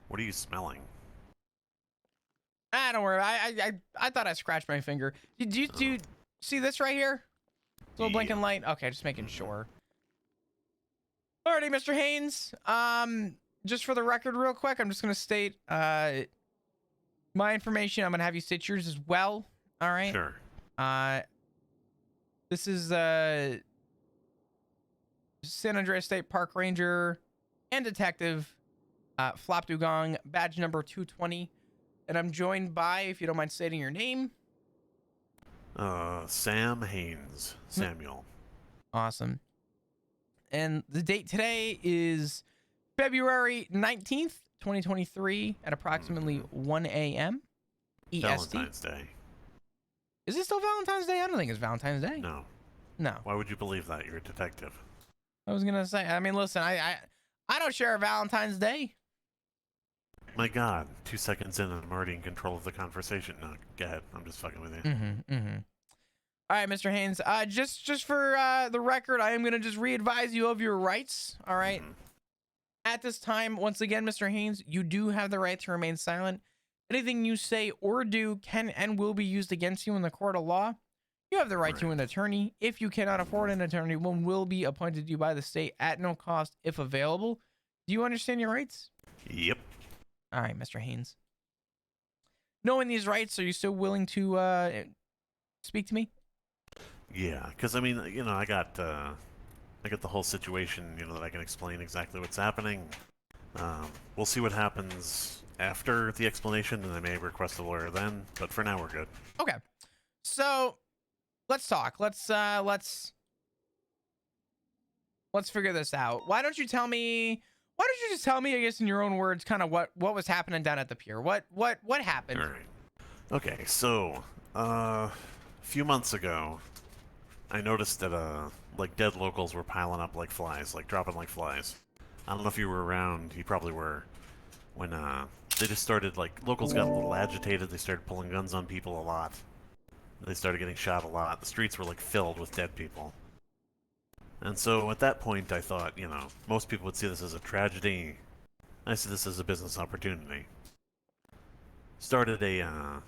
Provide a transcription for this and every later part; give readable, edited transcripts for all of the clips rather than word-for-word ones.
What are you smelling? Ah, don't worry. I thought I scratched my finger. Do you see this right here? Little blinking light. Okay, just making sure. Alrighty, Mr. Haynes. Just for the record, real quick, I'm just gonna state my information. I'm gonna have you state yours as well. All right. Sure. This is San Andreas State Park Ranger and Detective Flop Dugong, badge number 220. And I'm joined by, if you don't mind stating your name. Sam Haynes. Samuel. Awesome. And the date today is February 19th, 2023 at approximately 1 a.m. EST. Valentine's Day. Is it still Valentine's Day? I don't think it's Valentine's Day. No. No. Why would you believe that? You're a detective. I was gonna say. I mean, listen. I don't share a Valentine's Day. My God, 2 seconds in and I'm already in control of the conversation. No, go ahead. I'm just fucking with you. All right, Mr. Haynes. Just for the record, I am gonna just re-advise you of your rights. All right. At this time, once again, Mr. Haynes, you do have the right to remain silent. Anything you say or do can and will be used against you in the court of law. You have the right to an attorney. If you cannot afford an attorney, one will be appointed to you by the state at no cost if available. Do you understand your rights? Yep. All right, Mr. Haynes. Knowing these rights, are you still willing to speak to me? Yeah, because I mean, you know, I got the whole situation, you know, that I can explain exactly what's happening. We'll see what happens after the explanation, and I may request a lawyer then. But for now, we're good. Okay. So let's talk. Let's figure this out. Why don't you just tell me, I guess, in your own words, kind of what was happening down at the pier? What happened? All right. Okay, so a few months ago, I noticed that like dead locals were piling up like flies, like dropping like flies. I don't know if you were around. You probably were. When they just started, like, locals got a little agitated. They started pulling guns on people a lot. They started getting shot a lot. The streets were like filled with dead people. And so at that point, I thought, you know, most people would see this as a tragedy. I see this as a business opportunity. Started a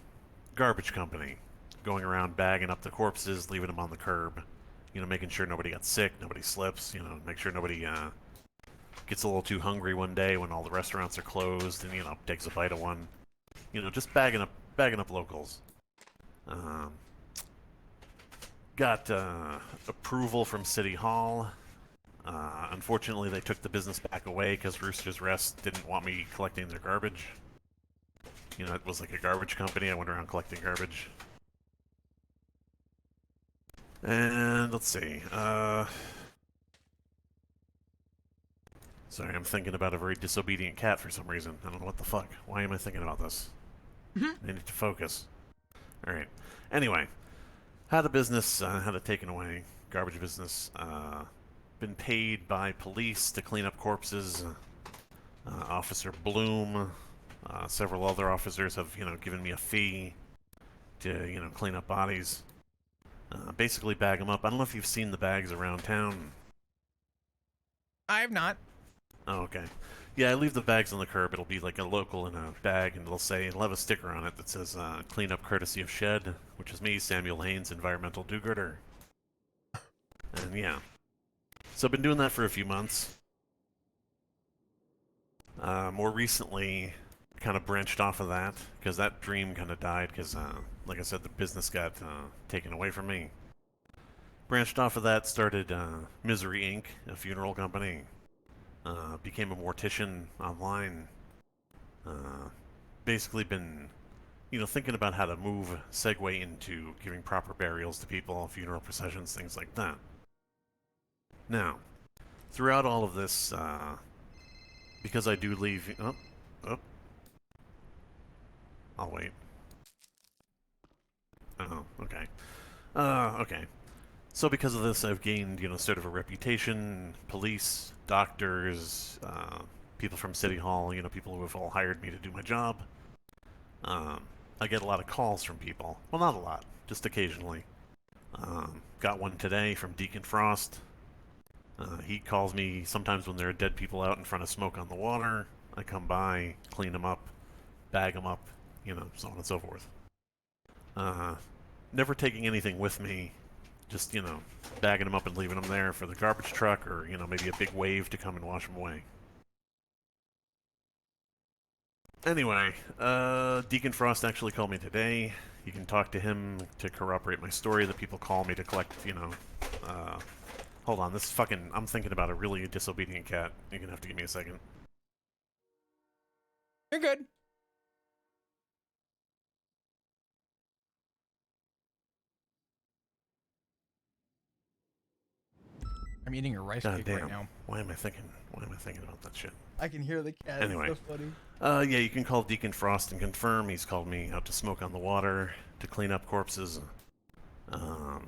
garbage company, going around bagging up the corpses, leaving them on the curb. You know, making sure nobody got sick, nobody slips. You know, make sure nobody gets a little too hungry one day when all the restaurants are closed, and you know, takes a bite of one. You know, just bagging up locals. Got approval from City Hall. Unfortunately, they took the business back away because Rooster's Rest didn't want me collecting their garbage. You know, it was like a garbage company. I went around collecting garbage. And let's see. Sorry, I'm thinking about a very disobedient cat for some reason. I don't know what the fuck. Why am I thinking about this? I need to focus. Alright. Anyway. Had a business, had it taken away. Garbage business. Been paid by police to clean up corpses. Officer Bloom. Several other officers have, you know, given me a fee to, you know, clean up bodies. Basically bag them up. I don't know if you've seen the bags around town. I have not. Oh, okay. Yeah, I leave the bags on the curb. It'll be like a local in a bag, and it'll have a sticker on it that says, clean up courtesy of Shed, which is me, Samuel Haynes, environmental do-gooder. And yeah. So I've been doing that for a few months. More recently, kind of branched off of that, because that dream kind of died, because, like I said, the business got taken away from me. Branched off of that, started Misery Inc., a funeral company. Became a mortician online. Basically been, you know, thinking about how to segue into giving proper burials to people, funeral processions, things like that. Now, throughout all of this, because I do leave... I'll wait. Oh, okay. Okay. So because of this, I've gained, you know, sort of a reputation, police, doctors, people from City Hall, you know, people who have all hired me to do my job. I get a lot of calls from people. Well, not a lot, just occasionally. Got one today from Deacon Frost. He calls me sometimes when there are dead people out in front of Smoke on the Water. I come by, clean them up, bag them up, so on and so forth. Never taking anything with me, just, bagging them up and leaving them there for the garbage truck or, maybe a big wave to come and wash them away. Anyway, Deacon Frost actually called me today. You can talk to him to corroborate my story that people call me to collect, hold on, this fucking, I'm thinking about a really disobedient cat. You're gonna have to give me a second. You're good. I'm eating a rice God cake right damn. now. Why am I thinking about that shit? I can hear the cat. Anyway. It's so funny. Yeah, you can call Deacon Frost and confirm. He's called me out to smoke on the water, to clean up corpses. Done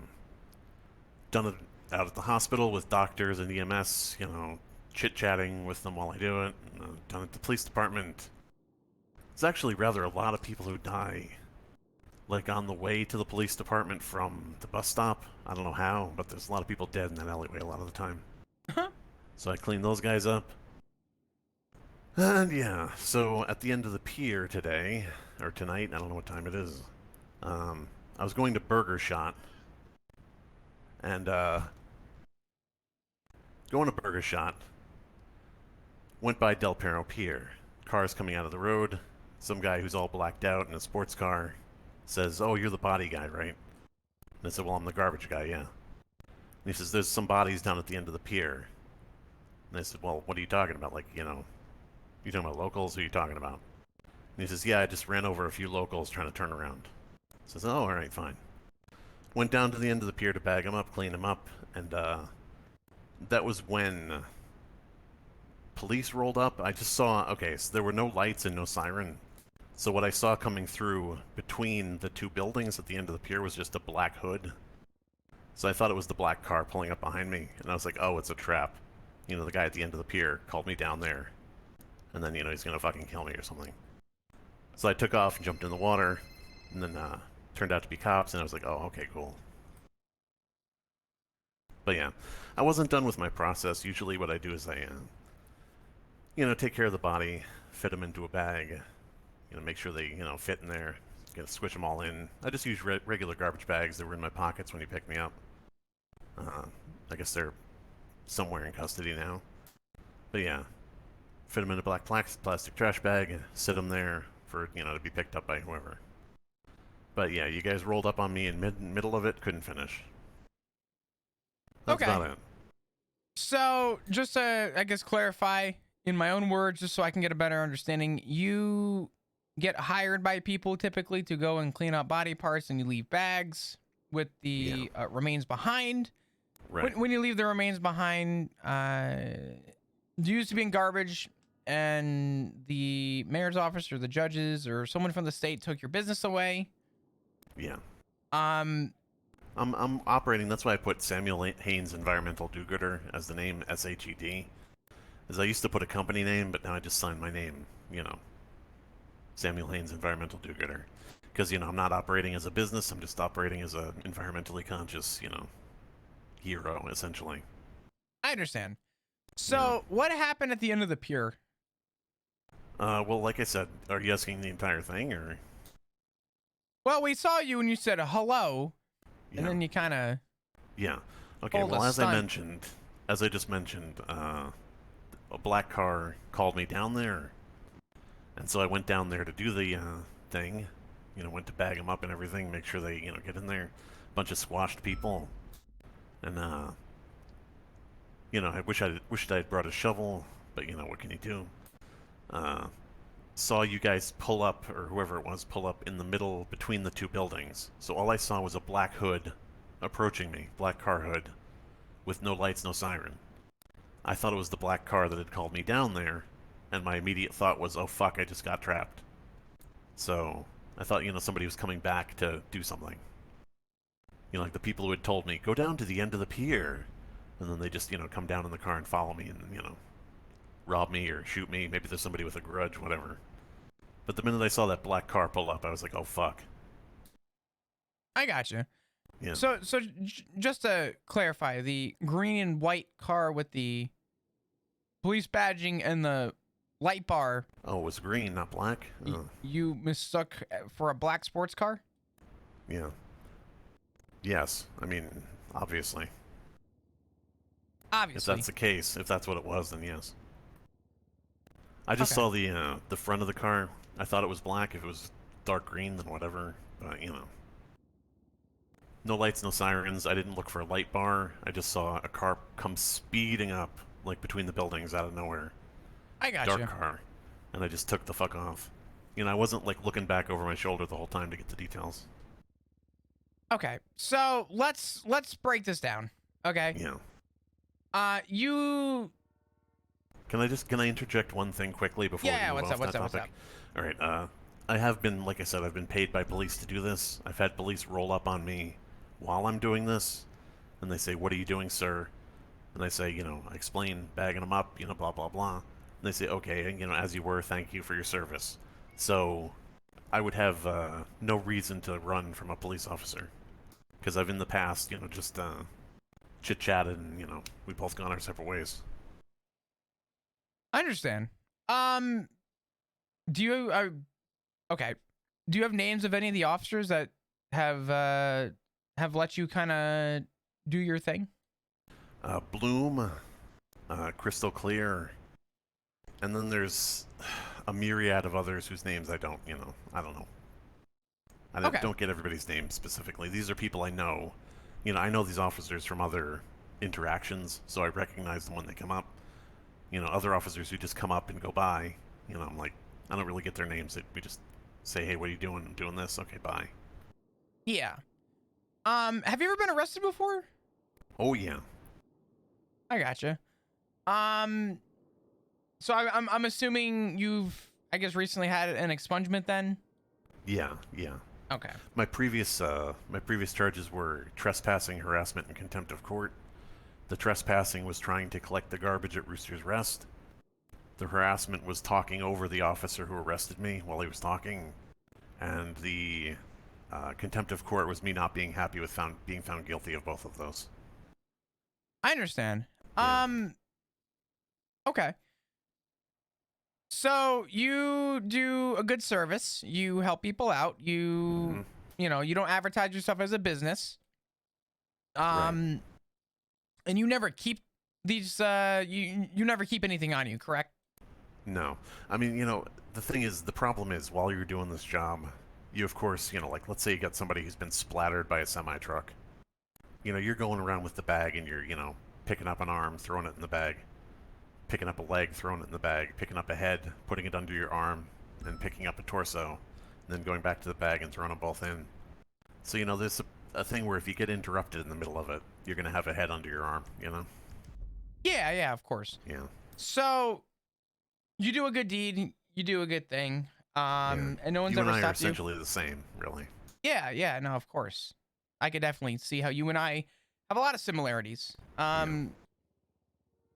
it out at the hospital with doctors and EMS, chit-chatting with them while I do it. Done it at the police department. There's actually rather a lot of people who die, like on the way to the police department from the bus stop. I don't know how, but there's a lot of people dead in that alleyway a lot of the time. So I cleaned those guys up. And yeah, so at the end of the pier today, or tonight, I don't know what time it is, I was going to Burger Shot. And, going to Burger Shot, went by Del Perro Pier. Cars coming out of the road. Some guy who's all blacked out in a sports car says, "Oh, you're the body guy, right?" And I said, "Well, I'm the garbage guy, yeah." And he says, "There's some bodies down at the end of the pier." And I said, "Well, what are you talking about? Like, you talking about locals? Who are you talking about?" And he says, "Yeah, I just ran over a few locals trying to turn around." I says, "Oh, all right, fine." Went down to the end of the pier to bag them up, clean them up, and that was when police rolled up. I just saw, okay, so there were no lights and no siren. So what I saw coming through between the two buildings at the end of the pier was just a black hood. So I thought it was the black car pulling up behind me, and I was like, oh, it's a trap. The guy at the end of the pier called me down there, and then, he's gonna fucking kill me or something. So I took off and jumped in the water, and then, turned out to be cops, and I was like, oh, okay, cool. But yeah, I wasn't done with my process. Usually what I do is I, take care of the body, fit them into a bag, make sure they, fit in there, squish them all in. I just use regular garbage bags that were in my pockets when he picked me up. I guess they're somewhere in custody now. But yeah, fit them in a black plastic trash bag, sit them there for, to be picked up by whoever. But yeah, you guys rolled up on me in middle of it, couldn't finish. That's about it. So, just to, I guess, clarify in my own words, just so I can get a better understanding, you get hired by people typically to go and clean up body parts, and you leave bags with the remains behind. Right. When you leave the remains behind, you used to be in garbage, and the mayor's office or the judges or someone from the state took your business away. Yeah. I'm operating. That's why I put Samuel Haynes Environmental Do-Gooder as the name, SHED. As I used to put a company name, but now I just signed my name. Samuel Haynes Environmental Do-Gooder, because I'm not operating as a business. I'm just operating as a environmentally conscious, hero essentially. I understand. So what happened at the end of the pier? Well, like I said, are you asking the entire thing or? Well, we saw you and you said hello, and then you kind of. Yeah. Okay. Pulled Well, a as stunt. I just mentioned, a black car called me down there, and so I went down there to do the thing. Went to bag them up and everything, make sure they get in there. Bunch of squashed people, and I wished I'd brought a shovel, but what can you do? Saw you guys pull up, or whoever it was, pull up in the middle between the two buildings. So all I saw was a black hood approaching me, black car hood, with no lights, no siren. I thought it was the black car that had called me down there, and my immediate thought was, oh fuck, I just got trapped. So I thought, somebody was coming back to do something. Like the people who had told me, go down to the end of the pier, and then they just, come down in the car and follow me and, rob me or shoot me. Maybe there's somebody with a grudge, whatever. But the minute I saw that black car pull up, I was like, oh fuck. I got you. Yeah. So just to clarify, the green and white car with the police badging and the light bar. Oh, it was green, not black? You mistook for a black sports car? Yeah. Yes. I mean, obviously. If Obviously. that's the case, if that's what it was, then yes. I just Okay. saw the front of the car. I thought it was black. If it was dark green, then whatever. But, you know. No lights, no sirens. I didn't look for a light bar. I just saw a car come speeding up, like between the buildings out of nowhere. I got Dark you. car. And I just took the fuck off. You know, I wasn't like looking back over my shoulder the whole time to get the details. Okay. So let's break this down. Okay. Yeah. You Can I interject one thing quickly before we move off that topic? All right. I have been, like I said, I've been paid by police to do this. I've had police roll up on me while I'm doing this, and they say, "What are you doing, sir?" And I say, you know, I explain, bagging them up, you know, blah blah blah. And they say, "Okay, and you know, as you were, thank you for your service." So, I would have no reason to run from a police officer, because I've in the past, you know, just chit chatted, and you know, we both gone our separate ways. I understand. Do you okay? Do you have names of any of the officers that have let you kind of do your thing? Bloom, Crystal Clear, and then there's a myriad of others whose names I don't, you know, I don't know. Okay. Don't get everybody's name specifically. These are people I know. You know, I know these officers from other interactions, so I recognize them when they come up. You know, other officers who just come up and go by, you know, I'm like, I don't really get their names. We just say, hey, what are you doing? I'm doing this. Okay, bye. Yeah. Have you ever been arrested before? Oh, yeah. I gotcha. So I'm assuming you've, I guess, recently had an expungement then? Yeah, yeah. Okay. My previous charges were trespassing, harassment, and contempt of court. The trespassing was trying to collect the garbage at Rooster's Rest. The harassment was talking over the officer who arrested me while he was talking. And the contempt of court was me not being happy with being found guilty of both of those. I understand. Yeah. Okay. So you do a good service. You help people out. You know, you don't advertise yourself as a business. Right. And you never keep these you never keep anything on you, correct? No. I mean, you know, the problem is while you're doing this job, you of course, you know, like let's say you got somebody who's been splattered by a semi truck. You know, you're going around with the bag and you're, you know, picking up an arm, throwing it in the bag, picking up a leg, throwing it in the bag, picking up a head, putting it under your arm, and picking up a torso, and then going back to the bag and throwing them both in. So, you know, there's a thing where if you get interrupted in the middle of it, you're going to have a head under your arm, you know? Yeah, of course. Yeah. So you do a good deed, you do a good thing. Yeah. And no one's You and ever I are stopped you. essentially the same, really. Yeah, no, of course. I could definitely see how you and I have a lot of similarities. Yeah.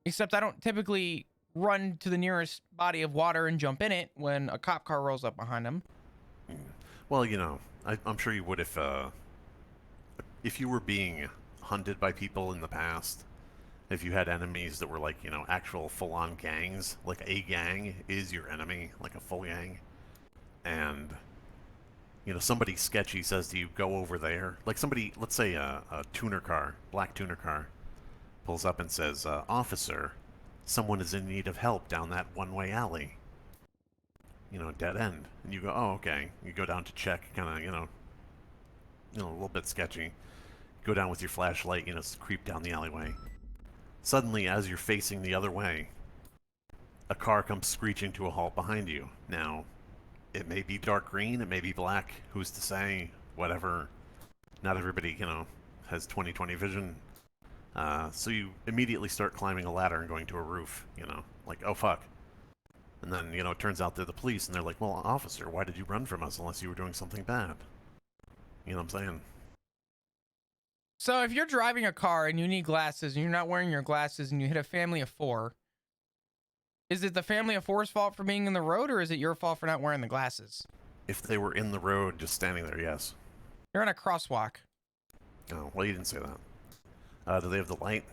Except I don't typically run to the nearest body of water and jump in it when a cop car rolls up behind him. Mm. Well, you know, I'm sure you would if you were being hunted by people in the past. If you had enemies that were like, you know, actual full-on gangs, like a gang is your enemy, like a full gang, and you know somebody sketchy says to you, "Go over there." Like somebody, let's say a tuner car, black tuner car, pulls up and says, "Officer, someone is in need of help down that one-way alley." You know, dead end, and you go, "Oh, okay." You go down to check, kind of, a little bit sketchy. Go down with your flashlight, you know, creep down the alleyway. Suddenly, as you're facing the other way, a car comes screeching to a halt behind you. Now, it may be dark green, it may be black, who's to say, whatever. Not everybody, you know, has 20/20 vision. So you immediately start climbing a ladder and going to a roof, you know, like, oh fuck. And then, you know, it turns out they're the police, and they're like, well, officer, why did you run from us unless you were doing something bad? You know what I'm saying? So if you're driving a car and you need glasses and you're not wearing your glasses and you hit a family of four, is it the family of four's fault for being in the road, or is it your fault for not wearing the glasses? If they were in the road just standing there, yes. You're in a crosswalk. Oh, well, you didn't say that. Do they have the light?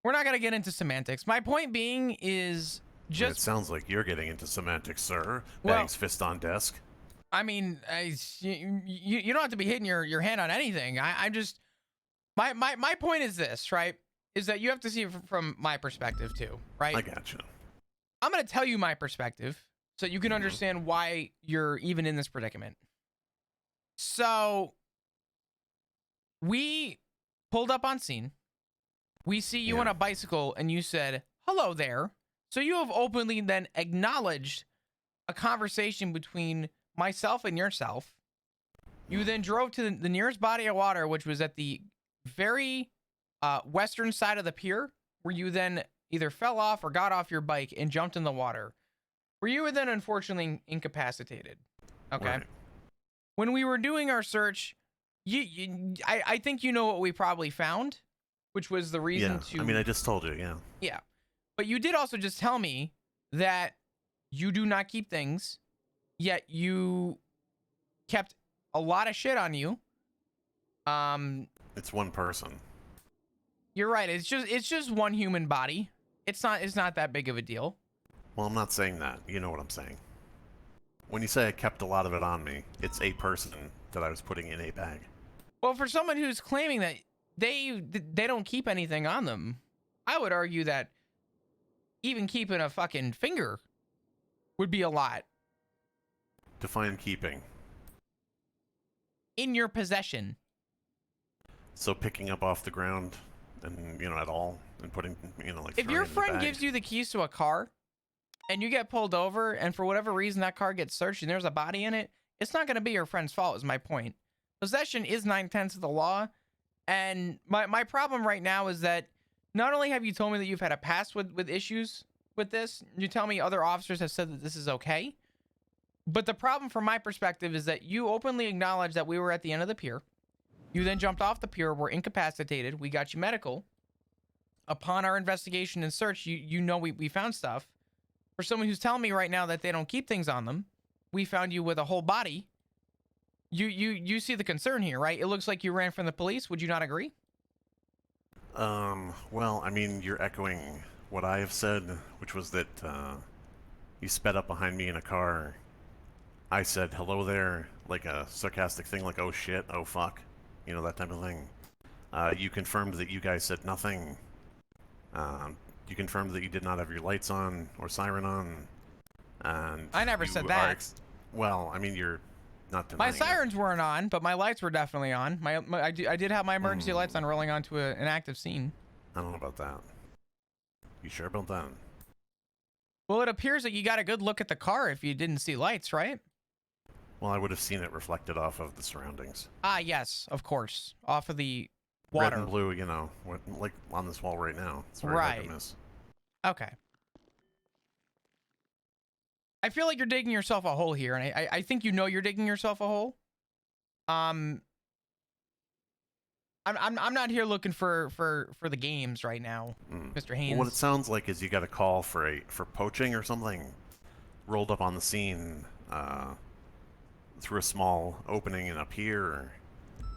We're not going to get into semantics. My point being is It sounds like you're getting into semantics, sir. Well, Bangs fist on desk. I mean, you don't have to be hitting your hand on anything. I just my point is this, right? Is that you have to see it from my perspective too, right? I gotcha. I'm gonna tell you my perspective so you can understand why you're even in this predicament. So we pulled up on scene. We see you on a bicycle, and you said, "Hello there." So you have openly then acknowledged a conversation between myself and yourself. You then drove to the nearest body of water, which was at the very western side of the pier, where you then either fell off or got off your bike and jumped in the water, where you were then unfortunately incapacitated. Okay. Right. When we were doing our search, I think you know what we probably found, which was the reason to. I mean, I just told you. Yeah. Yeah. But you did also just tell me that you do not keep things, yet you kept a lot of shit on you. It's one person. You're right. It's just one human body. It's not that big of a deal. Well, I'm not saying that. You know what I'm saying. When you say I kept a lot of it on me, it's a person that I was putting in a bag. Well, for someone who's claiming that they don't keep anything on them, I would argue that even keeping a fucking finger would be a lot. Define keeping. In your possession. So picking up off the ground and, at all and putting, like if throwing your it in the friend bag. gives you the keys to a car and you get pulled over and for whatever reason that car gets searched and there's a body in it, it's not going to be your friend's fault is my point. Possession is 9/10 of the law. And my problem right now is that not only have you told me that you've had a past with issues with this, you tell me other officers have said that this is okay. But the problem from my perspective is that you openly acknowledged that we were at the end of the pier. You then jumped off the pier, were incapacitated. We got you medical. Upon our investigation and search, we found stuff. For someone who's telling me right now that they don't keep things on them, we found you with a whole body. You see the concern here, right? It looks like you ran from the police. Would you not agree? Well, I mean, you're echoing what I have said, which was that you sped up behind me in a car. I said, hello there, like a sarcastic thing, like, oh shit, oh fuck, that type of thing. You confirmed that you guys said nothing. You confirmed that you did not have your lights on or siren on. And I never said that. Well, I mean, you're not denying My sirens weren't on, but my lights were definitely on. I did have my emergency lights on, rolling onto an active scene. I don't know about that. You sure about that? Well, it appears that you got a good look at the car if you didn't see lights, right? Well, I would have seen it reflected off of the surroundings. Ah, yes, of course. Off of the water. Red and blue, like on this wall right now. It's very hard to miss. Okay. I feel like you're digging yourself a hole here, and I think you're digging yourself a hole. I'm not here looking for the games right now, Mr. Haynes. Well, what it sounds like is you got a call for poaching or something. Rolled up on the scene through a small opening in a pier.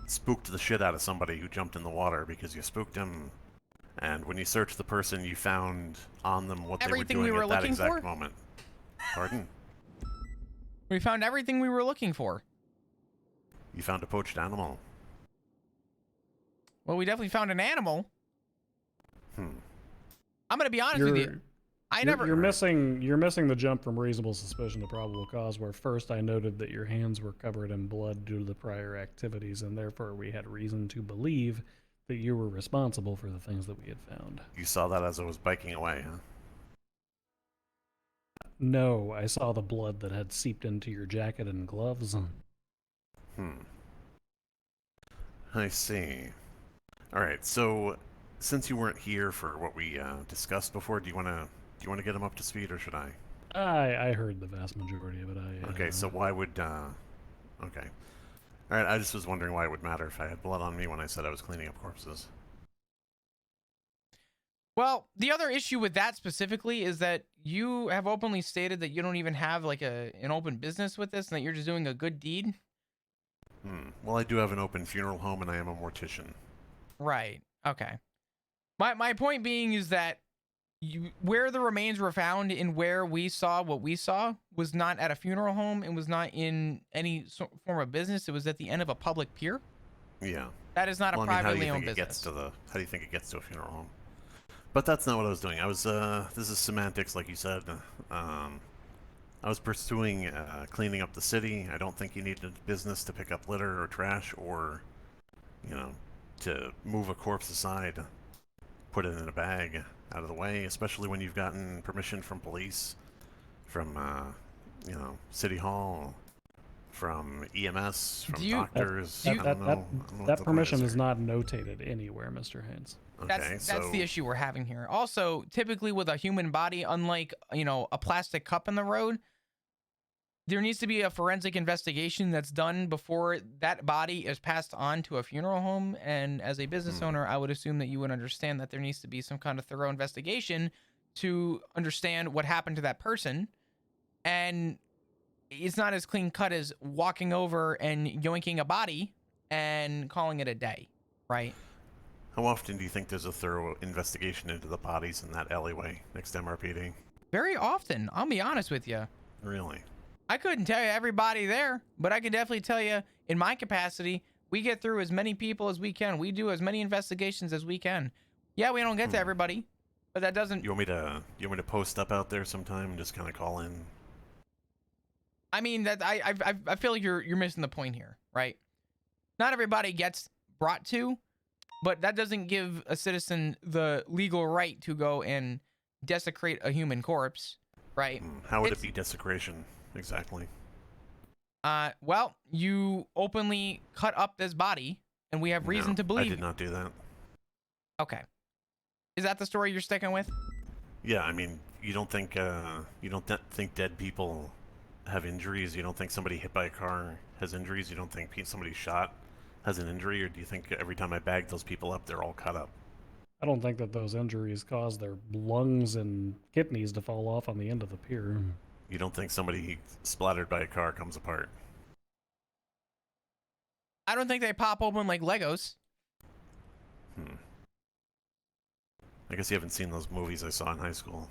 Spooked the shit out of somebody who jumped in the water because you spooked him. And when you searched the person, you found on them what everything they were doing we were at that looking exact for? moment. Pardon? We found everything we were looking for. You found a poached animal. Well, we definitely found an animal. I'm gonna be honest with you. You're missing the jump from reasonable suspicion to probable cause, where first I noted that your hands were covered in blood due to the prior activities, and therefore we had reason to believe that you were responsible for the things that we had found. You saw that as I was biking away, huh? No, I saw the blood that had seeped into your jacket and gloves. I see. Alright, so since you weren't here for what we discussed before, do you want to get him up to speed, or should I? I heard the vast majority of it. Okay, so why would okay. Alright, I just was wondering why it would matter if I had blood on me when I said I was cleaning up corpses. Well, the other issue with that specifically is that you have openly stated that you don't even have like an open business with this and that you're just doing a good deed. Well, I do have an open funeral home and I am a mortician. Right. Okay. My point being is that where the remains were found and where we saw what we saw was not at a funeral home. It was not in any form of business. It was at the end of a public pier. Yeah. That is not a Well, I mean, how do privately you owned think it business. gets to the? How do you think it gets to a funeral home? But that's not what I was doing. I was. This is semantics, like you said. I was pursuing cleaning up the city. I don't think you need a business to pick up litter or trash, or, you know, to move a corpse aside, put it in a bag out of the way. Especially when you've gotten permission from police, from you know, city hall, from EMS, from Do you- doctors. do you- I don't know. I don't know what That the point permission is here. not notated anywhere, Mr. Haynes. Okay, That's the issue we're having here. Also, typically with a human body, unlike, you know, a plastic cup in the road, there needs to be a forensic investigation that's done before that body is passed on to a funeral home. And as a business owner, I would assume that you would understand that there needs to be some kind of thorough investigation to understand what happened to that person. And it's not as clean cut as walking over and yoinking a body and calling it a day, right? How often do you think there's a thorough investigation into the bodies in that alleyway next to MRPD? Very often. I'll be honest with you. Really? I couldn't tell you everybody there, but I can definitely tell you in my capacity, we get through as many people as we can. We do as many investigations as we can. Yeah, we don't get to everybody, but that doesn't... You want me to post up out there sometime and just kind of call in? I mean, that I feel like you're missing the point here, right? Not everybody gets brought to, but that doesn't give a citizen the legal right to go and desecrate a human corpse, right? How would it be desecration, exactly? Well, you openly cut up this body, and we have reason to believe... I did not do that. Okay. Is that the story you're sticking with? Yeah, I mean, you don't think dead people have injuries? You don't think somebody hit by a car has injuries? You don't think somebody shot has an injury? Or do you think every time I bag those people up, they're all cut up? I don't think that those injuries cause their lungs and kidneys to fall off on the end of the pier. You don't think somebody splattered by a car comes apart? I don't think they pop open like Legos. I guess you haven't seen those movies I saw in high school.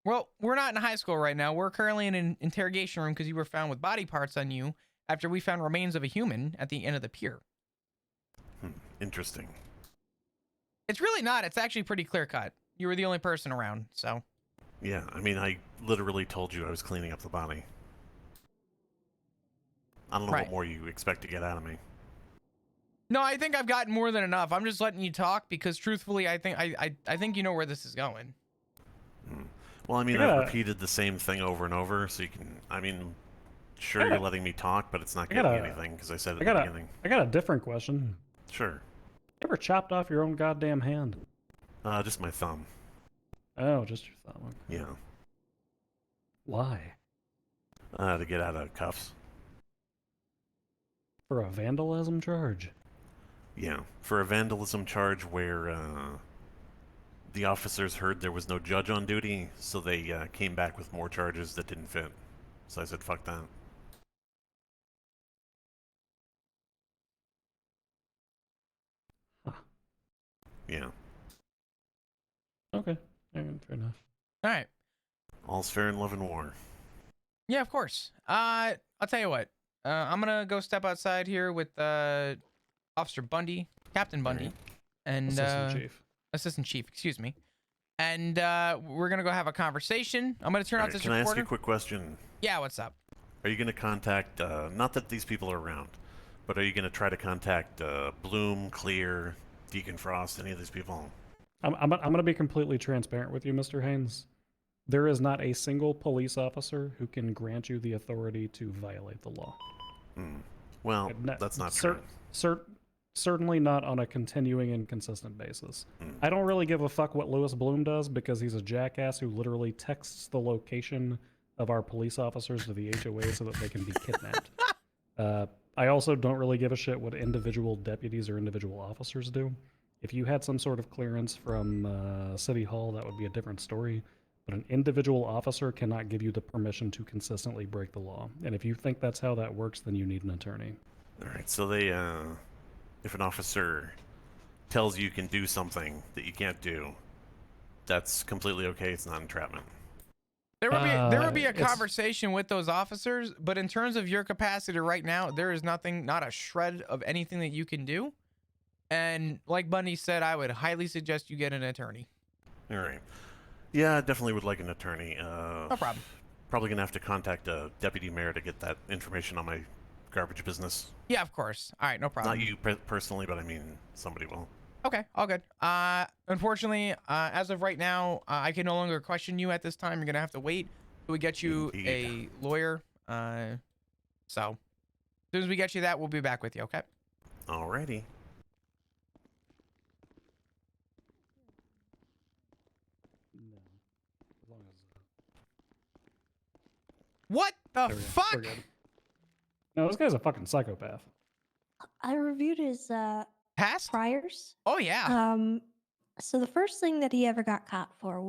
Well, we're not in high school right now. We're currently in an interrogation room because you were found with body parts on you after we found remains of a human at the end of the pier. Interesting. It's really not. It's actually pretty clear cut. You were the only person around, so. Yeah, I mean, I literally told you I was cleaning up the body. I don't know what more you expect to get out of me. No, I think I've gotten more than enough. I'm just letting you talk because, truthfully, I think you know where this is going. Well, I mean, I've repeated the same thing over and over, so you can... I mean, sure, you're letting me talk, but it's not getting anything, because I said it at the beginning. I got a different question. Sure. You ever chopped off your own goddamn hand? Just my thumb. Oh, just your thumb. Okay. Yeah. Why? To get out of cuffs. For a vandalism charge? Yeah, for a vandalism charge where the officers heard there was no judge on duty, so they came back with more charges that didn't fit. So I said, fuck that. Huh. Yeah. Okay, fair enough. All right. All's fair in love and war. Yeah, of course. I'll tell you what. I'm gonna go step outside here with Officer Bundy, Captain Bundy, and Assistant Chief, excuse me. And we're gonna go have a conversation. I'm gonna turn out this recorder. Can I ask you a quick question? Yeah, what's up? Are you gonna contact? Not that these people are around, but are you gonna try to contact Bloom, Clear, Deacon Frost, any of these people? I'm gonna be completely transparent with you, Mr. Haynes. There is not a single police officer who can grant you the authority to violate the law. Well, that's not true. Certainly not on a continuing and consistent basis. I don't really give a fuck what Lewis Bloom does because he's a jackass who literally texts the location of our police officers to the HOA so that they can be kidnapped. I also don't really give a shit what individual deputies or individual officers do. If you had some sort of clearance from City Hall, that would be a different story. But an individual officer cannot give you the permission to consistently break the law. And if you think that's how that works, then you need an attorney. All right, so they, if an officer tells you can do something that you can't do, that's completely okay. It's not entrapment. There would be a It's- conversation with those officers, but in terms of your capacity right now, there is nothing, not a shred of anything that you can do. And like Bundy said, I would highly suggest you get an attorney. All right. Yeah, I definitely would like an attorney. No problem. Probably gonna have to contact a deputy mayor to get that information on my garbage business. Yeah, of course. All right, no problem. Not you personally, but I mean somebody will. Okay, all good. Unfortunately, as of right now, I can no longer question you at this time. You're gonna have to wait till we get you Indeed. a lawyer. So as soon as we get you that, we'll be back with you. Okay. Alrighty. No. As long as, What the there we go. fuck? We're good. No, this guy's a fucking psychopath. I reviewed his Past? priors. Oh yeah. So the first thing that he ever got caught for was